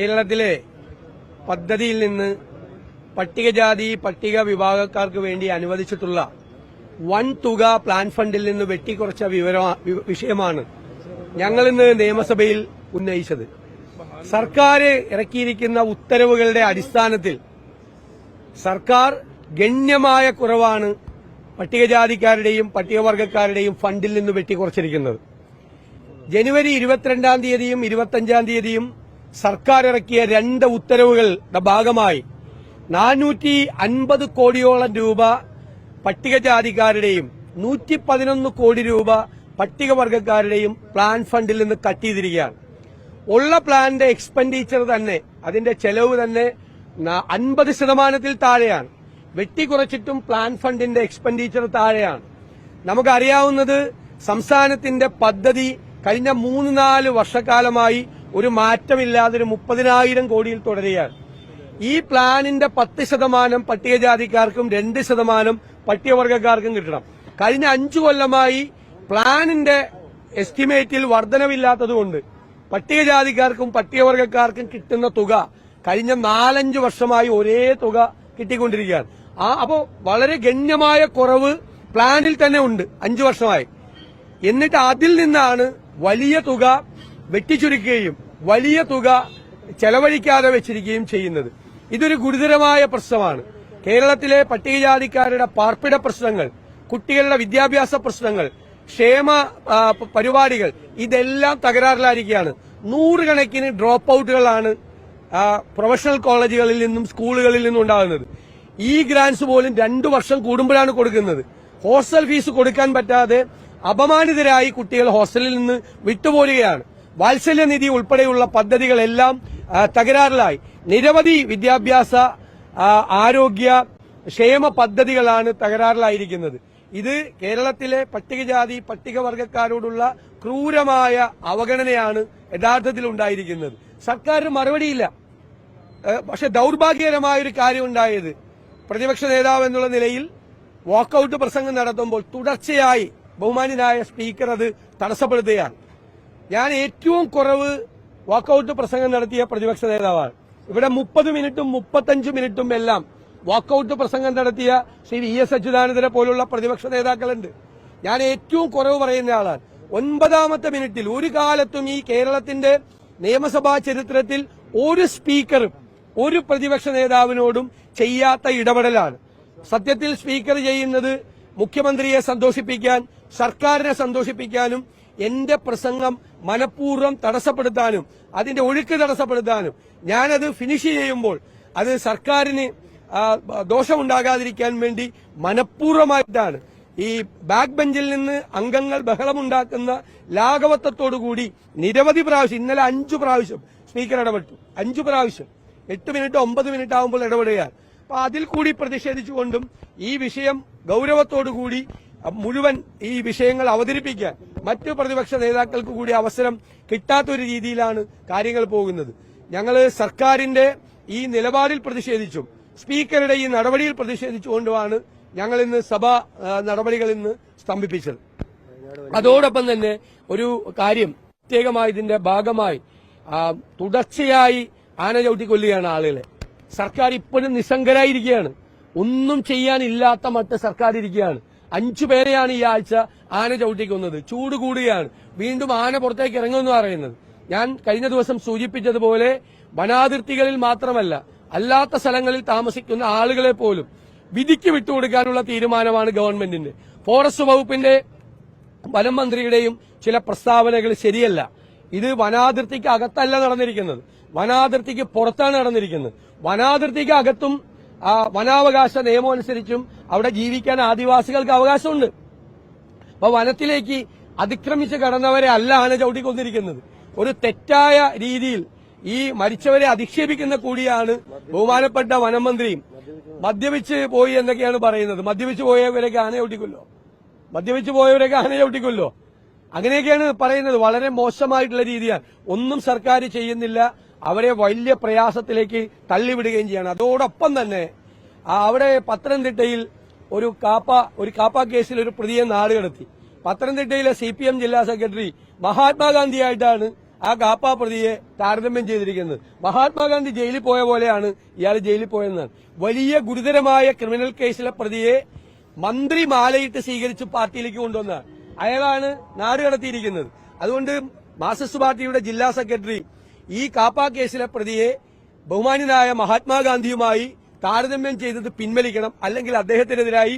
കേരളത്തിലെ പദ്ധതിയിൽ നിന്ന് പട്ടികജാതി പട്ടിക വിഭാഗക്കാർക്ക് വേണ്ടി അനുവദിച്ചിട്ടുള്ള വൻ തുക പ്ലാൻ ഫണ്ടിൽ നിന്ന് വെട്ടിക്കുറച്ച വിഷയമാണ് ഞങ്ങൾ ഇന്ന് നിയമസഭയിൽ ഉന്നയിച്ചത്. സർക്കാർ ഇറക്കിയിരിക്കുന്ന ഉത്തരവുകളുടെ അടിസ്ഥാനത്തിൽ സർക്കാർ ഗണ്യമായ കുറവാണ് പട്ടികജാതിക്കാരുടെയും പട്ടികവർഗക്കാരുടെയും ഫണ്ടിൽ നിന്ന് വെട്ടിക്കുറച്ചിരിക്കുന്നത്. ജനുവരി 22-ാം തീയതിയും 25-ാം തീയതിയും സർക്കാർ ഇറക്കിയ രണ്ട് ഉത്തരവുകളുടെ ഭാഗമായി 450 കോടിയോളം രൂപ പട്ടികജാതിക്കാരുടെയും 111 കോടി രൂപ പട്ടികവർഗക്കാരുടെയും പ്ലാൻ ഫണ്ടിൽ നിന്ന് കട്ട് ചെയ്തിരിക്കുകയാണ്. ഉള്ള പ്ലാന്റെ എക്സ്പെൻഡിച്ചർ തന്നെ, അതിന്റെ ചെലവ് തന്നെ 50% താഴെയാണ്. വെട്ടിക്കുറച്ചിട്ടും പ്ലാൻ ഫണ്ടിന്റെ എക്സ്പെൻഡിച്ചർ താഴെയാണ്. നമുക്കറിയാവുന്നത് സംസ്ഥാനത്തിന്റെ പദ്ധതി കഴിഞ്ഞ 3-4 വർഷക്കാലമായി ഒരു മാറ്റമില്ലാതെ 30,000 കോടിയിൽ തുടരുകയാണ്. ഈ പ്ലാനിന്റെ 10% പട്ടികജാതിക്കാർക്കും 2% പട്ടികവർഗക്കാർക്കും കിട്ടണം. കഴിഞ്ഞ 5 കൊല്ലമായി പ്ലാനിന്റെ എസ്റ്റിമേറ്റിൽ വർധനവില്ലാത്തതുകൊണ്ട് പട്ടികജാതിക്കാർക്കും പട്ടികവർഗക്കാർക്കും കിട്ടുന്ന തുക കഴിഞ്ഞ 4-5 വർഷമായി ഒരേ തുക കിട്ടിക്കൊണ്ടിരിക്കുകയാണ്. അപ്പോ വളരെ ഗണ്യമായ കുറവ് പ്ലാനിൽ തന്നെ ഉണ്ട് 5 വർഷമായി. എന്നിട്ട് അതിൽ നിന്നാണ് വലിയ തുക വെട്ടിച്ചുരുക്കുകയും വലിയ തുക ചെലവഴിക്കാതെ വെച്ചിരിക്കുകയും ചെയ്യുന്നത്. ഇതൊരു ഗുരുതരമായ പ്രശ്നമാണ്. കേരളത്തിലെ പട്ടികജാതിക്കാരുടെ പാർപ്പിട പ്രശ്നങ്ങൾ, കുട്ടികളുടെ വിദ്യാഭ്യാസ പ്രശ്നങ്ങൾ, ക്ഷേമ പരിപാടികൾ ഇതെല്ലാം തകരാറിലായിരിക്കുകയാണ്. 100 കണക്കിന് ഡ്രോപ്പ് ഔട്ടുകളാണ് പ്രൊഫഷണൽ കോളേജുകളിൽ നിന്നും സ്കൂളുകളിൽ നിന്നും ഉണ്ടാകുന്നത്. ഈ ഗ്രാന്റ്സ് പോലും 2 വർഷം കൂടുമ്പോഴാണ് കൊടുക്കുന്നത്. ഹോസ്റ്റൽ ഫീസ് കൊടുക്കാൻ പറ്റാതെ അപമാനിതരായി കുട്ടികൾ ഹോസ്റ്റലിൽ നിന്ന് വിട്ടുപോരുകയാണ്. വാത്സല്യനിധി ഉൾപ്പെടെയുള്ള പദ്ധതികളെല്ലാം തകരാറിലായി. നിരവധി വിദ്യാഭ്യാസ, ആരോഗ്യ, ക്ഷേമ പദ്ധതികളാണ് തകരാറിലായിരിക്കുന്നത്. ഇത് കേരളത്തിലെ പട്ടികജാതി പട്ടികവർഗക്കാരോടുള്ള ക്രൂരമായ അവഗണനയാണ് യഥാർത്ഥത്തിൽ ഉണ്ടായിരിക്കുന്നത്. സർക്കാരിന് മറുപടിയില്ല. പക്ഷെ ദൌർഭാഗ്യകരമായൊരു കാര്യം ഉണ്ടായത്, പ്രതിപക്ഷ നേതാവ് എന്നുള്ള നിലയിൽ വാക്കൌട്ട് പ്രസംഗം നടത്തുമ്പോൾ തുടർച്ചയായി ബഹുമാന്യനായ സ്പീക്കർ അത് തടസ്സപ്പെടുത്തുകയാണ്. ഞാൻ ഏറ്റവും കുറവ് വാക്കൌട്ട് പ്രസംഗം നടത്തിയ പ്രതിപക്ഷ നേതാവാണ്. ഇവിടെ 30 മിനിറ്റും 35 മിനിറ്റും എല്ലാം വാക്കൌട്ട് പ്രസംഗം നടത്തിയ ശ്രീ VS അച്യുതാനന്ദനെ പോലുള്ള പ്രതിപക്ഷ നേതാക്കളുണ്ട്. ഞാൻ ഏറ്റവും കുറവ് പറയുന്ന ആളാണ്. 9ാമത്തെ മിനിറ്റിൽ ഒരു കാലത്തും ഈ കേരളത്തിന്റെ നിയമസഭാ ചരിത്രത്തിൽ ഒരു സ്പീക്കറും ഒരു പ്രതിപക്ഷ നേതാവിനോടും ചെയ്യാത്ത ഇടപെടലാണ്. സത്യത്തിൽ സ്പീക്കർ ചെയ്യുന്നത് മുഖ്യമന്ത്രിയെ സന്തോഷിപ്പിക്കാൻ, സർക്കാരിനെ സന്തോഷിപ്പിക്കാനും എന്റെ പ്രസംഗം മനഃപൂർവ്വം തടസ്സപ്പെടുത്താനും അതിന്റെ ഒഴുക്ക് തടസ്സപ്പെടുത്താനും, ഞാനത് ഫിനിഷ് ചെയ്യുമ്പോൾ അത് സർക്കാരിന് ദോഷമുണ്ടാകാതിരിക്കാൻ വേണ്ടി മനഃപൂർവ്വമായിട്ടാണ്. ഈ ബാക്ക് ബെഞ്ചിൽ നിന്ന് അംഗങ്ങൾ ബഹളമുണ്ടാക്കുന്ന ലാഘവത്വത്തോടുകൂടി നിരവധി പ്രാവശ്യം, ഇന്നലെ 5 പ്രാവശ്യം സ്പീക്കർ ഇടപെട്ടു. 5 പ്രാവശ്യം 8 മിനിറ്റ് 9 മിനിറ്റ് ആകുമ്പോൾ ഇടപെടുകയാണ്. അപ്പൊ അതിൽ കൂടി പ്രതിഷേധിച്ചുകൊണ്ടും ഈ വിഷയം ഗൌരവത്തോടുകൂടി മുഴുവൻ ഈ വിഷയങ്ങൾ അവതരിപ്പിക്കാൻ മറ്റു പ്രതിപക്ഷ നേതാക്കൾക്ക് കൂടി അവസരം കിട്ടാത്തൊരു രീതിയിലാണ് കാര്യങ്ങൾ പോകുന്നത്. ഞങ്ങൾ സർക്കാരിന്റെ ഈ നിലപാടിൽ പ്രതിഷേധിച്ചും സ്പീക്കറുടെ ഈ നടപടിയിൽ പ്രതിഷേധിച്ചുകൊണ്ടുമാണ് ഞങ്ങൾ ഇന്ന് സഭാ നടപടികൾ ഇന്ന് സ്തംഭിപ്പിച്ചത്. അതോടൊപ്പം തന്നെ ഒരു കാര്യം പ്രത്യേകമായി ഇതിന്റെ ഭാഗമായി തുടർച്ചയായി ആന ചവിട്ടിക്കൊല്ലുകയാണ് ആളുകളെ. സർക്കാർ ഇപ്പോഴും നിസ്സംഗരായിരിക്കുകയാണ്. ഒന്നും ചെയ്യാനില്ലാത്ത മട്ട് സർക്കാർ ഇരിക്കുകയാണ്. 5 പേരെയാണ് ഈ ആഴ്ച ആന ചവിട്ടിക്കൊന്നത്. ചൂട് കൂടുകയാണ്. വീണ്ടും ആന പുറത്തേക്ക് ഇറങ്ങുമെന്ന് പറയുന്നത്. ഞാൻ കഴിഞ്ഞ ദിവസം സൂചിപ്പിച്ചതുപോലെ വനാതിർത്തികളിൽ മാത്രമല്ല, അല്ലാത്ത സ്ഥലങ്ങളിൽ താമസിക്കുന്ന ആളുകളെ പോലും വിധിക്ക് വിട്ടുകൊടുക്കാനുള്ള തീരുമാനമാണ് ഗവൺമെന്റിന്റെ. ഫോറസ്റ്റ് വകുപ്പിന്റെ വനം മന്ത്രിയുടെയും ചില പ്രസ്താവനകൾ ശരിയല്ല. ഇത് വനാതിർത്തിക്ക് അകത്തല്ല നടന്നിരിക്കുന്നത്, വനാതിർത്തിക്ക് പുറത്താണ് നടന്നിരിക്കുന്നത്. വനാതിർത്തിക്ക് അകത്തും വനാവകാശ നിയമം അനുസരിച്ചും അവിടെ ജീവിക്കാൻ ആദിവാസികൾക്ക് അവകാശമുണ്ട്. അപ്പൊ വനത്തിലേക്ക് അതിക്രമിച്ച് കടന്നവരെ അല്ല ആന ചവിട്ടിക്കൊന്നിരിക്കുന്നത്. ഒരു തെറ്റായ രീതിയിൽ ഈ മരിച്ചവരെ അധിക്ഷേപിക്കുന്ന കൂടിയാണ് ബഹുമാനപ്പെട്ട വനം മന്ത്രിയും. മദ്യപിച്ച് പോയി എന്നൊക്കെയാണ് പറയുന്നത്. മദ്യപിച്ച് പോയവരൊക്കെ ആന ചവിട്ടിക്കൊല്ലോ, മദ്യപിച്ച് പോയവരൊക്കെ ആന ചവിട്ടിക്കൊല്ലോ, അങ്ങനെയൊക്കെയാണ് പറയുന്നത്. വളരെ മോശമായിട്ടുള്ള രീതിയാണ്. ഒന്നും സർക്കാർ ചെയ്യുന്നില്ല. അവരെ വലിയ പ്രയാസത്തിലേക്ക് തള്ളിവിടുകയും ചെയ്യണം. അതോടൊപ്പം തന്നെ അവിടെ പത്തനംതിട്ടയിൽ ഒരു കാപ്പ കേസിൽ ഒരു പ്രതിയെ നാടുകടത്തി. പത്തനംതിട്ടയിലെ CPM ജില്ലാ സെക്രട്ടറി മഹാത്മാഗാന്ധിയായിട്ടാണ് ആ കാപ്പ പ്രതിയെ താരതമ്യം ചെയ്തിരിക്കുന്നത്. മഹാത്മാഗാന്ധി ജയിലിൽ പോയ പോലെയാണ് ഇയാൾ ജയിലിൽ പോയതെന്നാണ്. വലിയ ഗുരുതരമായ ക്രിമിനൽ കേസിലെ പ്രതിയെ മന്ത്രി മാലയിട്ട് സ്വീകരിച്ച് പാർട്ടിയിലേക്ക് കൊണ്ടുവന്നതാണ്. അയാളാണ് നാട് കടത്തിയിരിക്കുന്നത്. അതുകൊണ്ട് മാർക്സിസ്റ്റ് പാർട്ടിയുടെ ജില്ലാ സെക്രട്ടറി ഈ കാപ്പ കേസിലെ പ്രതിയെ ബഹുമാന്യനായ മഹാത്മാഗാന്ധിയുമായി താരതമ്യം ചെയ്തത് പിൻവലിക്കണം, അല്ലെങ്കിൽ അദ്ദേഹത്തിനെതിരായി